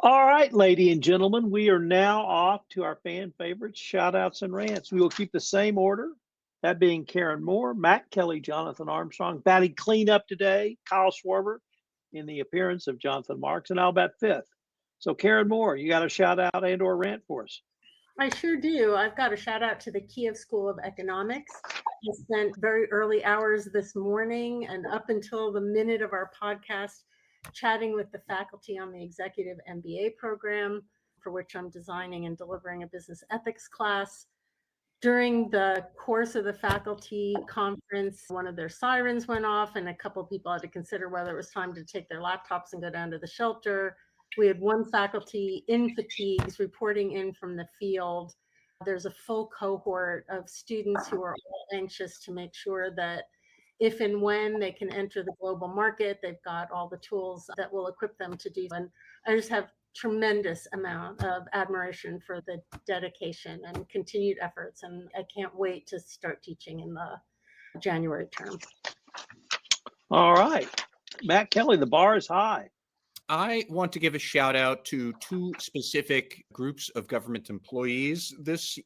All right, ladies and gentlemen, we are now off to our fan favorites, shout outs and rants. We will keep the same order, that being Karen Moore, Matt Kelly, Jonathan Armstrong, batting clean up today, Kyle Schwarber in the appearance of Jonathan Marks, and I'll bat fifth. So Karen Moore, you got a shout out and or rant for us? I sure do. I've got a shout out to the Kyiv School of Economics. I spent very early hours this morning and up until the minute of our podcast chatting with the faculty on the executive MBA program, for which I'm designing and delivering a business ethics class. During the course of the faculty conference, one of their sirens went off, and a couple of people had to consider whether it was time to take their laptops and go down to the shelter. We had one faculty in fatigues reporting in from the field. There's a full cohort of students who are all anxious to make sure that if and when they can enter the global market, they've got all the tools that will equip them to do. And I just have tremendous amount of admiration for the dedication and continued efforts. And I can't wait to start teaching in the January term. All right. Matt Kelly, the bar is high. I want to give a shout out to two specific groups of government employees this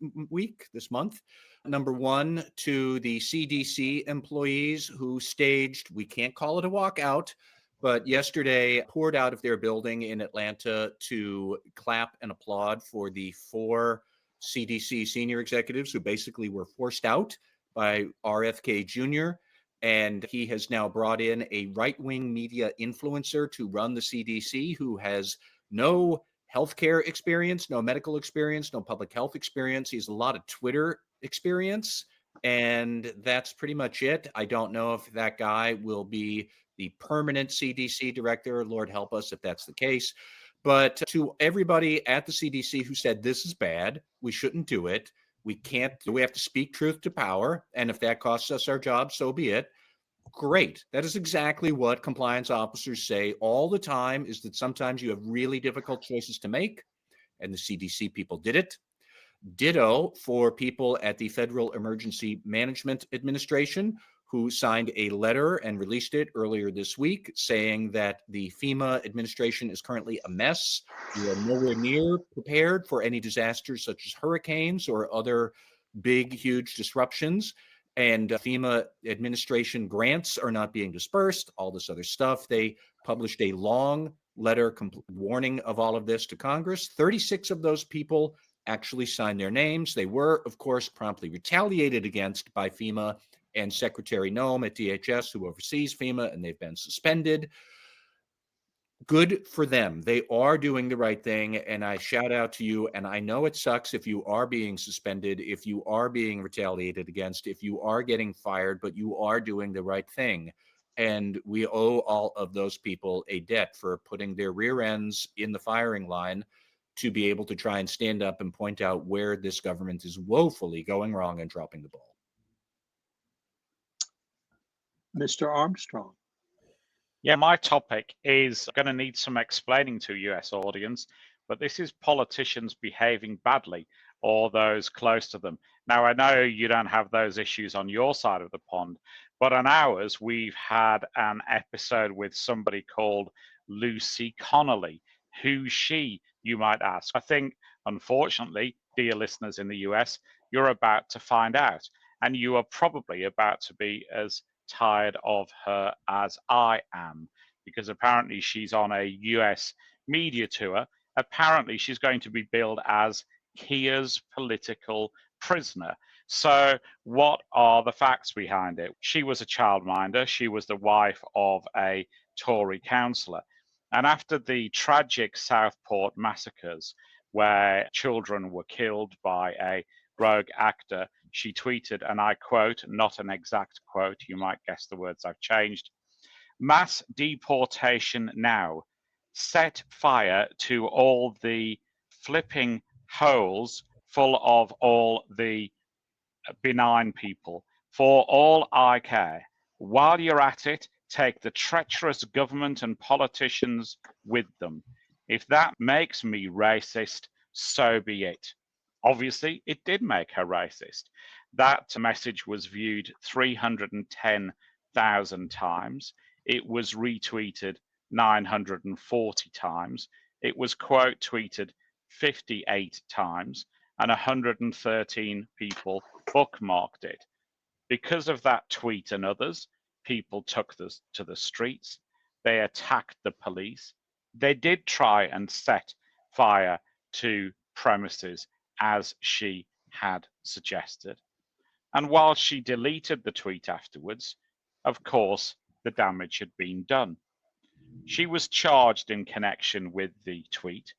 month. Number one, to the CDC employees who staged, we can't call it a walkout, but yesterday poured out of their building in Atlanta to clap and applaud for the 4 CDC senior executives who basically were forced out by RFK Jr., and he has now brought in a right-wing media influencer to run the CDC who has no healthcare experience, no medical experience, no public health experience. He has a lot of Twitter experience, and that's pretty much it. I don't know if that guy will be the permanent CDC director. Lord help us if that's the case. But to everybody at the CDC who said this is bad, we shouldn't do it, we have to speak truth to power. And if that costs us our job, so be it. Great. That is exactly what compliance officers say all the time, is that sometimes you have really difficult choices to make. And the CDC people did it. Ditto for people at the Federal Emergency Management Administration who signed a letter and released it earlier this week saying that the FEMA administration is currently a mess. We are nowhere near prepared for any disasters such as hurricanes or other big, huge disruptions. And FEMA administration grants are not being dispersed, all this other stuff. They published a long letter warning of all of this to Congress. 36 of those people actually signed their names. They were, of course, promptly retaliated against by FEMA and Secretary Noem at DHS, who oversees FEMA, and they've been suspended. Good for them. They are doing the right thing, and I shout out to you. And I know it sucks if you are being suspended, if you are being retaliated against, if you are getting fired, but you are doing the right thing. And we owe all of those people a debt for putting their rear ends in the firing line to be able to try and stand up and point out where this government is woefully going wrong and dropping the ball. Mr. Armstrong. Yeah, my topic is going to need some explaining to US audience, but this is politicians behaving badly or those close to them. Now, I know you don't have those issues on your side of the pond, but on ours, we've had an episode with somebody called Lucy Connolly. Who's she, you might ask? I think, unfortunately, dear listeners in the US, you're about to find out, and you are probably about to be as tired of her as I am, because apparently she's on a US media tour. Apparently she's going to be billed as Kia's political prisoner. So what are the facts behind it? She was a childminder. She was the wife of a Tory councillor. And after the tragic Southport massacres, where children were killed by a rogue actor, she tweeted, and I quote, not an exact quote, you might guess the words I've changed, "Mass deportation now. Set fire to all the flipping holes full of all the benign people. For all I care. While you're at it, take the treacherous government and politicians with them. If that makes me racist, so be it." Obviously, it did make her racist. That message was viewed 310,000 times. It was retweeted 940 times. it was quote tweeted 58 times and 113 people bookmarked it. Because of that tweet and others, people took this to the streets. They attacked the police. They did try and set fire to premises as she had suggested. And while she deleted the tweet afterwards, of course, the damage had been done. She was charged in connection with the tweet.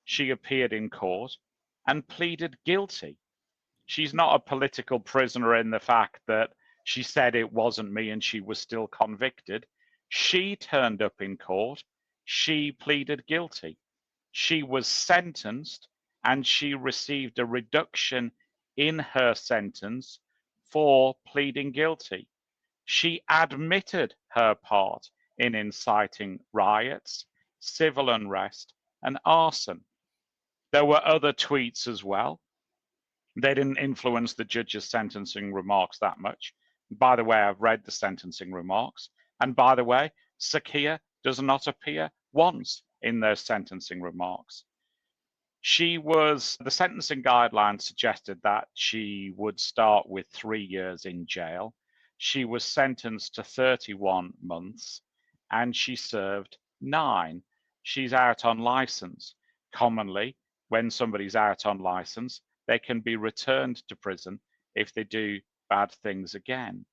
She appeared in court and pleaded guilty. She's not a political prisoner in the fact that she said it wasn't me and she was still convicted. She turned up in court. She pleaded guilty. She was sentenced and she received a reduction in her sentence for pleading guilty. She admitted her part in inciting riots, civil unrest, and arson. There were other tweets as well. They didn't influence the judge's sentencing remarks that much. By the way, I've read the sentencing remarks. And by the way, Sakia does not appear once in those sentencing remarks. The sentencing guidelines suggested that she would start with 3 years in jail. She was sentenced to 31 months and she served 9. She's out on license. Commonly, when somebody's out on license, they can be returned to prison if they do bad things again.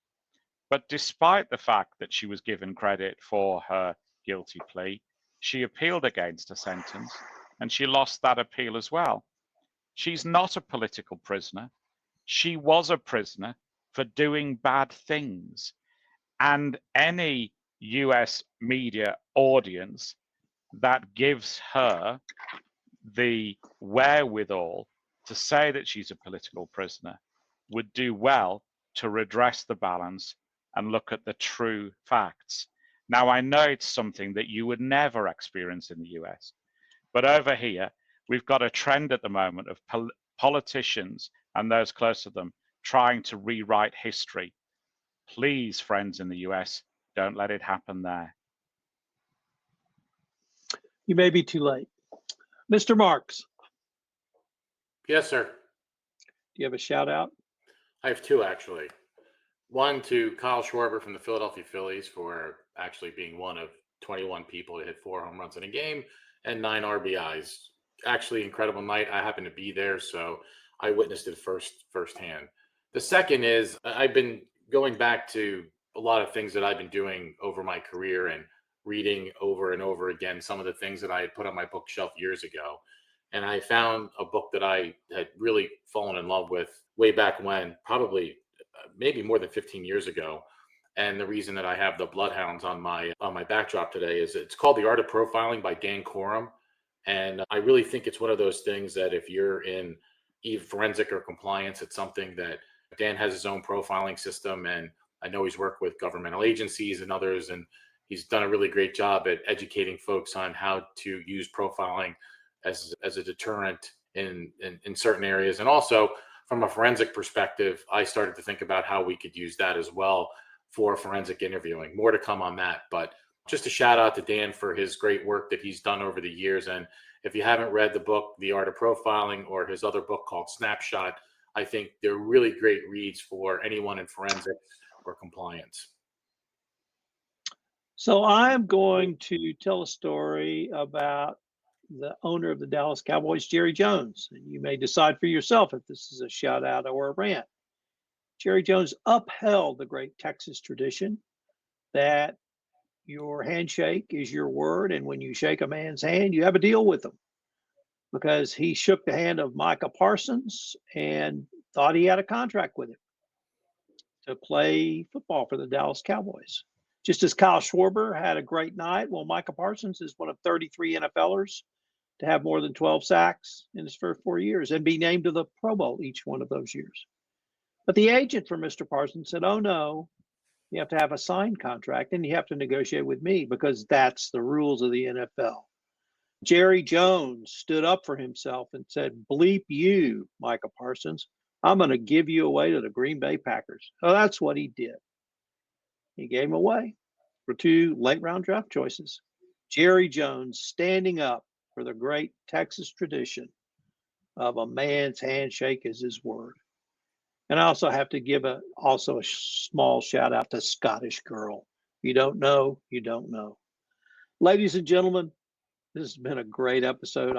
But despite the fact that she was given credit for her guilty plea, she appealed against her sentence and she lost that appeal as well. She's not a political prisoner. She was a prisoner for doing bad things. And any US media audience that gives her the wherewithal to say that she's a political prisoner would do well to redress the balance and look at the true facts. Now, I know it's something that you would never experience in the US, but over here, we've got a trend at the moment of politicians and those close to them trying to rewrite history. Please, friends in the US, don't let it happen there. You may be too late. Mr. Marks, Yes, sir. do you have a shout out? I have 2 actually. One to Kyle Schwarber from the Philadelphia Phillies for actually being one of 21 people to hit 4 home runs in a game and 9 RBIs. Actually, incredible night. I happened to be there, so I witnessed it firsthand. The second is I've been going back to a lot of things that I've been doing over my career and reading over and over again some of the things that I had put on my bookshelf years ago. And I found a book that I had really fallen in love with way back when, probably maybe more than 15 years ago. And the reason that I have the bloodhounds on my backdrop today is it's called The Art of Profiling by Dan Korem. And I really think it's one of those things that if you're in forensic or compliance, it's something that Dan has his own profiling system. And I know he's worked with governmental agencies and others, and he's done a really great job at educating folks on how to use profiling as a deterrent in certain areas. And also from a forensic perspective, I started to think about how we could use that as well for forensic interviewing. More to come on that, but just a shout out to Dan for his great work that he's done over the years. And if you haven't read the book, The Art of Profiling, or his other book called Snapshot, I think they're really great reads for anyone in forensics or compliance. So I'm going to tell a story about the owner of the Dallas Cowboys, Jerry Jones. And you may decide for yourself if this is a shout out or a rant. Jerry Jones upheld the great Texas tradition that your handshake is your word. And when you shake a man's hand, you have a deal with him. Because he shook the hand of Micah Parsons and thought he had a contract with him to play football for the Dallas Cowboys. Just as Kyle Schwarber had a great night, well, Micah Parsons is one of 33 NFLers to have more than 12 sacks in his first 4 years and be named to the Pro Bowl each one of those years. But the agent for Mr. Parsons said, oh, no, you have to have a signed contract and you have to negotiate with me because that's the rules of the NFL. Jerry Jones stood up for himself and said, bleep you, Micah Parsons. I'm going to give you away to the Green Bay Packers. So that's what he did. He gave him away for 2 late round draft choices. Jerry Jones standing up for the great Texas tradition of a man's handshake is his word. And I also have to give a small shout out to Scottish Girl. You don't know, you don't know. Ladies and gentlemen, this has been a great episode.